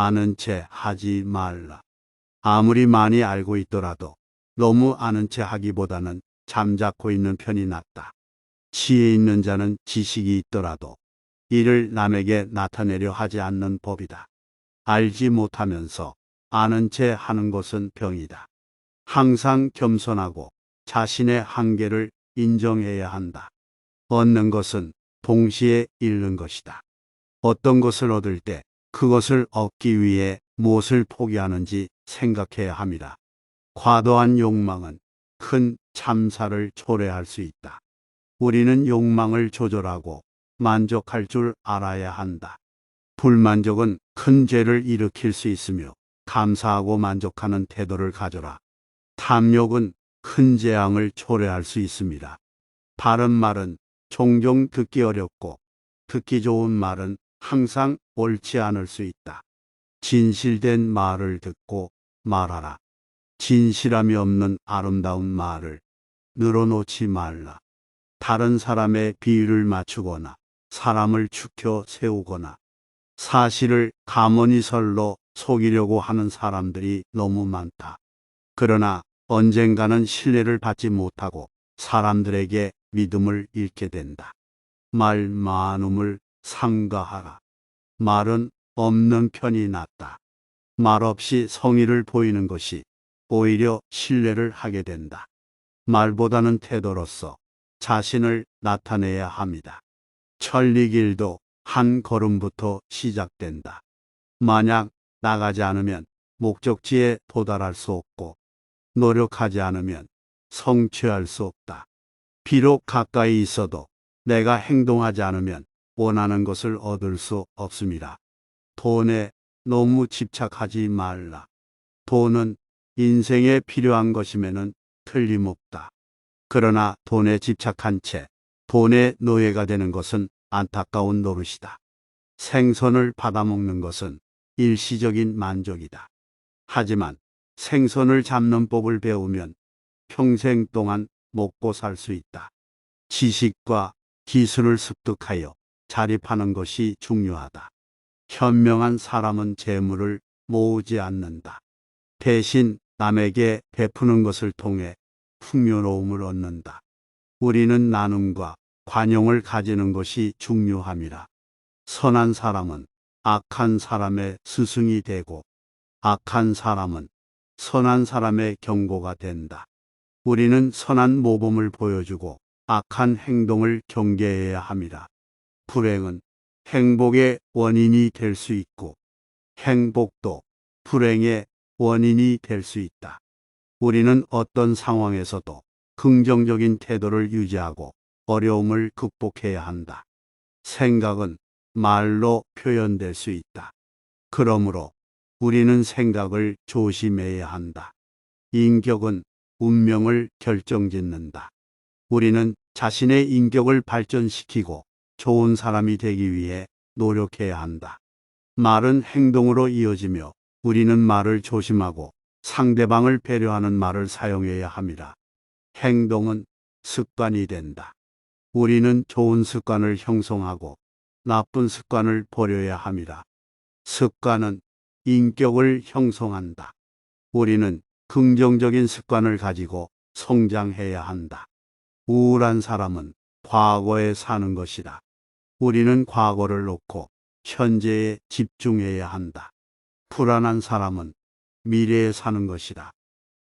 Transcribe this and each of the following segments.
아는 체 하지 말라. 아무리 많이 알고 있더라도 너무 아는 체 하기보다는 잠자코 있는 편이 낫다. 지혜 있는 자는 지식이 있더라도 이를 남에게 나타내려 하지 않는 법이다. 알지 못하면서 아는 체 하는 것은 병이다. 항상 겸손하고 자신의 한계를 인정해야 한다. 얻는 것은 동시에 잃는 것이다. 어떤 것을 얻을 때 그것을 얻기 위해 무엇을 포기하는지 생각해야 합니다. 과도한 욕망은 큰 참사를 초래할 수 있다. 우리는 욕망을 조절하고 만족할 줄 알아야 한다. 불만족은 큰 죄를 일으킬 수 있으며 감사하고 만족하는 태도를 가져라. 탐욕은 큰 재앙을 초래할 수 있습니다. 바른 말은 종종 듣기 어렵고 듣기 좋은 말은 항상 옳지 않을 수 있다. 진실된 말을 듣고 말하라. 진실함이 없는 아름다운 말을 늘어놓지 말라. 다른 사람의 비유를 맞추거나 사람을 추켜 세우거나 사실을 가머니설로 속이려고 하는 사람들이 너무 많다. 그러나 언젠가는 신뢰를 받지 못하고 사람들에게 믿음을 잃게 된다. 말 많음을 삼가하라. 말은 없는 편이 낫다. 말 없이 성의를 보이는 것이 오히려 신뢰를 하게 된다. 말보다는 태도로서 자신을 나타내야 합니다. 천리길도 한 걸음부터 시작된다. 만약 나가지 않으면 목적지에 도달할 수 없고 노력하지 않으면 성취할 수 없다. 비록 가까이 있어도 내가 행동하지 않으면 원하는 것을 얻을 수 없습니다. 돈에 너무 집착하지 말라. 돈은 인생에 필요한 것이면은 틀림없다. 그러나 돈에 집착한 채 돈의 노예가 되는 것은 안타까운 노릇이다. 생선을 받아먹는 것은 일시적인 만족이다. 하지만 생선을 잡는 법을 배우면 평생 동안 먹고 살 수 있다. 지식과 기술을 습득하여 자립하는 것이 중요하다. 현명한 사람은 재물을 모으지 않는다. 대신 남에게 베푸는 것을 통해 풍요로움을 얻는다. 우리는 나눔과 관용을 가지는 것이 중요합니다. 선한 사람은 악한 사람의 스승이 되고 악한 사람은 선한 사람의 경고가 된다. 우리는 선한 모범을 보여주고 악한 행동을 경계해야 합니다. 불행은 행복의 원인이 될 수 있고 행복도 불행의 원인이 될 수 있다. 우리는 어떤 상황에서도 긍정적인 태도를 유지하고 어려움을 극복해야 한다. 생각은 말로 표현될 수 있다. 그러므로 우리는 생각을 조심해야 한다. 인격은 운명을 결정짓는다. 우리는 자신의 인격을 발전시키고 좋은 사람이 되기 위해 노력해야 한다. 말은 행동으로 이어지며 우리는 말을 조심하고 상대방을 배려하는 말을 사용해야 합니다. 행동은 습관이 된다. 우리는 좋은 습관을 형성하고 나쁜 습관을 버려야 합니다. 습관은 인격을 형성한다. 우리는 긍정적인 습관을 가지고 성장해야 한다. 우울한 사람은 과거에 사는 것이다. 우리는 과거를 놓고 현재에 집중해야 한다. 불안한 사람은 미래에 사는 것이다.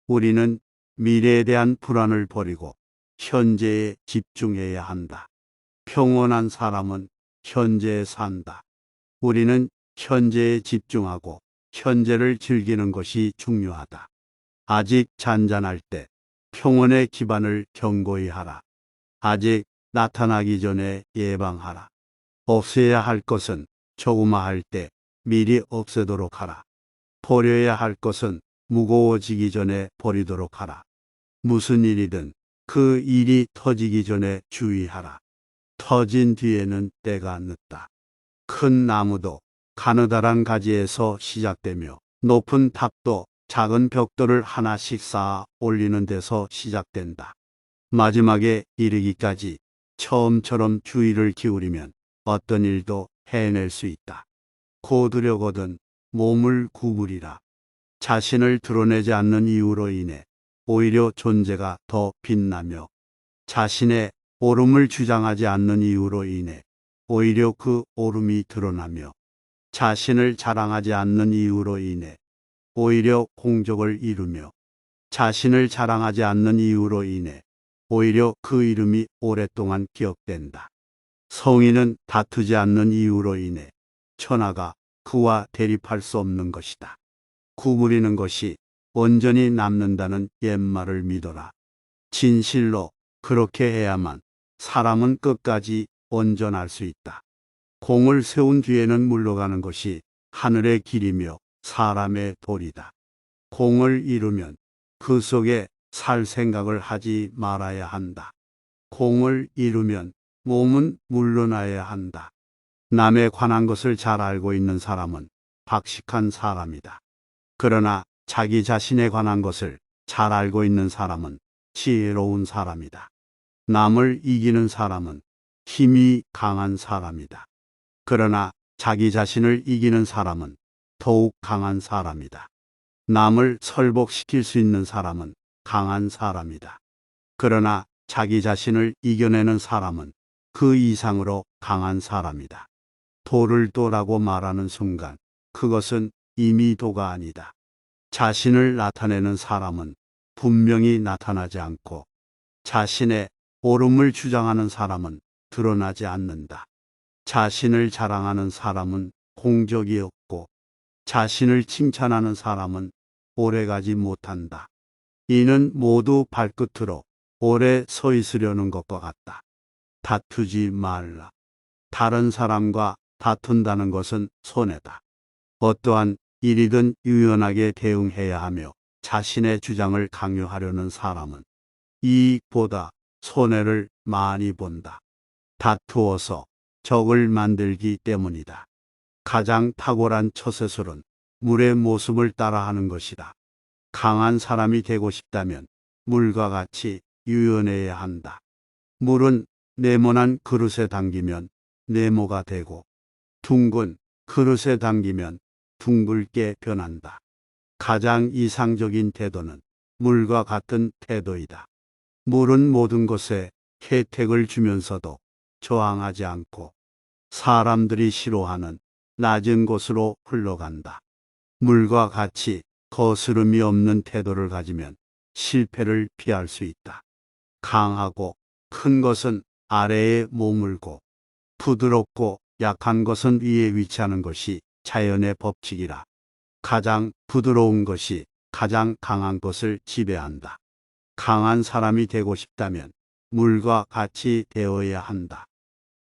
우리는 미래에 대한 불안을 버리고 현재에 집중해야 한다. 평온한 사람은 현재에 산다. 우리는 현재에 집중하고 현재를 즐기는 것이 중요하다. 아직 잔잔할 때 평온의 기반을 견고히 하라. 아직 나타나기 전에 예방하라. 없애야 할 것은 조그마할 때 미리 없애도록 하라. 버려야 할 것은 무거워지기 전에 버리도록 하라. 무슨 일이든 그 일이 터지기 전에 주의하라. 터진 뒤에는 때가 늦다. 큰 나무도 가느다란 가지에서 시작되며 높은 탑도 작은 벽돌을 하나씩 쌓아 올리는 데서 시작된다. 마지막에 이르기까지 처음처럼 주의를 기울이면 어떤 일도 해낼 수 있다. 고두려거든 몸을 구부리라. 자신을 드러내지 않는 이유로 인해 오히려 존재가 더 빛나며 자신의 옳음을 주장하지 않는 이유로 인해 오히려 그 옳음이 드러나며 자신을 자랑하지 않는 이유로 인해 오히려 공적을 이루며 자신을 자랑하지 않는 이유로 인해 오히려 그 이름이 오랫동안 기억된다. 성인은 다투지 않는 이유로 인해 천하가 그와 대립할 수 없는 것이다. 구부리는 것이 온전히 남는다는 옛말을 믿어라. 진실로 그렇게 해야만 사람은 끝까지 온전할 수 있다. 공을 세운 뒤에는 물러가는 것이 하늘의 길이며 사람의 도리다. 공을 이루면 그 속에 살 생각을 하지 말아야 한다. 공을 이루면 몸은 물러나야 한다. 남에 관한 것을 잘 알고 있는 사람은 박식한 사람이다. 그러나 자기 자신에 관한 것을 잘 알고 있는 사람은 지혜로운 사람이다. 남을 이기는 사람은 힘이 강한 사람이다. 그러나 자기 자신을 이기는 사람은 더욱 강한 사람이다. 남을 설복시킬 수 있는 사람은 강한 사람이다. 그러나 자기 자신을 이겨내는 사람은 그 이상으로 강한 사람이다. 도를 도라고 말하는 순간 그것은 이미 도가 아니다. 자신을 나타내는 사람은 분명히 나타나지 않고 자신의 옳음을 주장하는 사람은 드러나지 않는다. 자신을 자랑하는 사람은 공적이 없고 자신을 칭찬하는 사람은 오래가지 못한다. 이는 모두 발끝으로 오래 서 있으려는 것과 같다. 다투지 말라. 다른 사람과 다툰다는 것은 손해다. 어떠한 일이든 유연하게 대응해야 하며 자신의 주장을 강요하려는 사람은 이익보다 손해를 많이 본다. 다투어서 적을 만들기 때문이다. 가장 탁월한 처세술은 물의 모습을 따라하는 것이다. 강한 사람이 되고 싶다면 물과 같이 유연해야 한다. 물은 네모난 그릇에 담기면 네모가 되고 둥근 그릇에 담기면 둥글게 변한다. 가장 이상적인 태도는 물과 같은 태도이다. 물은 모든 것에 혜택을 주면서도 저항하지 않고 사람들이 싫어하는 낮은 곳으로 흘러간다. 물과 같이 거스름이 없는 태도를 가지면 실패를 피할 수 있다. 강하고 큰 것은 아래에 머물고 부드럽고 약한 것은 위에 위치하는 것이 자연의 법칙이라. 가장 부드러운 것이 가장 강한 것을 지배한다. 강한 사람이 되고 싶다면 물과 같이 되어야 한다.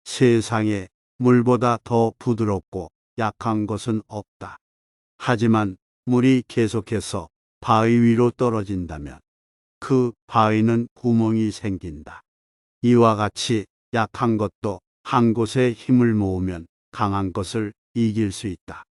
세상에 물보다 더 부드럽고 약한 것은 없다. 하지만 물이 계속해서 바위 위로 떨어진다면 그 바위는 구멍이 생긴다. 이와 같이 약한 것도 한 곳에 힘을 모으면 강한 것을 이길 수 있다.